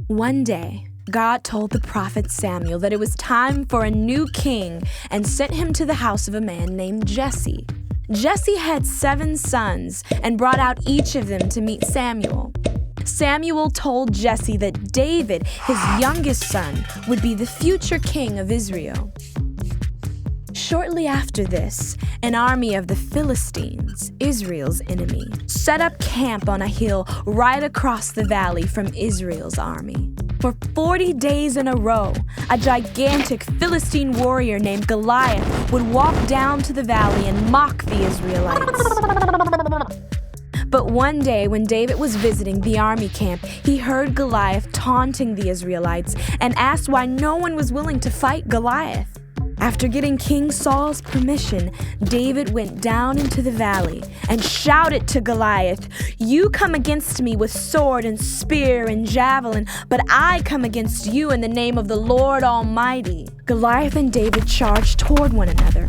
One day, God told the prophet Samuel that it was time for a new king and sent him to the house of a man named Jesse. Jesse had 7 sons and brought out each of them to meet Samuel. Samuel told Jesse that David, his youngest son, would be the future king of Israel. Shortly after this, an army of the Philistines, Israel's enemy, set up camp on a hill right across the valley from Israel's army. For 40 days in a row, a gigantic Philistine warrior named Goliath would walk down to the valley and mock the Israelites. But one day when David was visiting the army camp, he heard Goliath taunting the Israelites and asked why no one was willing to fight Goliath. After getting King Saul's permission, David went down into the valley and shouted to Goliath, "You come against me with sword and spear and javelin, but I come against you in the name of the Lord Almighty." Goliath and David charged toward one another.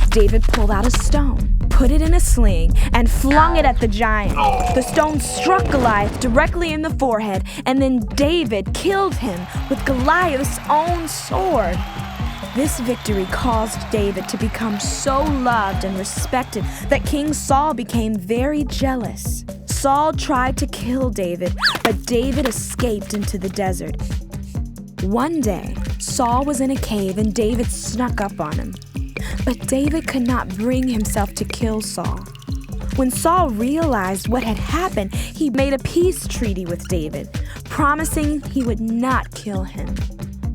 David pulled out a stone, put it in a sling, and flung it at the giant. The stone struck Goliath directly in the forehead, and then David killed him with Goliath's own sword. This victory caused David to become so loved and respected that King Saul became very jealous. Saul tried to kill David, but David escaped into the desert. One day, Saul was in a cave and David snuck up on him. But David could not bring himself to kill Saul. When Saul realized what had happened, he made a peace treaty with David, promising he would not kill him.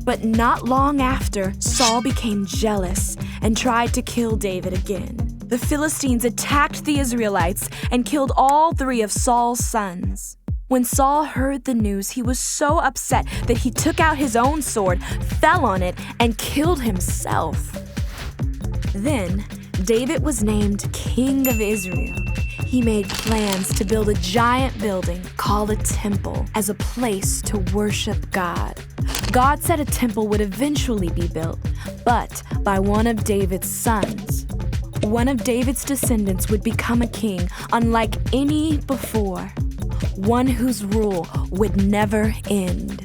But not long after, Saul became jealous and tried to kill David again. The Philistines attacked the Israelites and killed all 3 of Saul's sons. When Saul heard the news, he was so upset that he took out his own sword, fell on it, and killed himself. Then, David was named King of Israel. He made plans to build a giant building called a temple as a place to worship God. God said a temple would eventually be built, but by one of David's sons. One of David's descendants would become a king unlike any before, one whose rule would never end.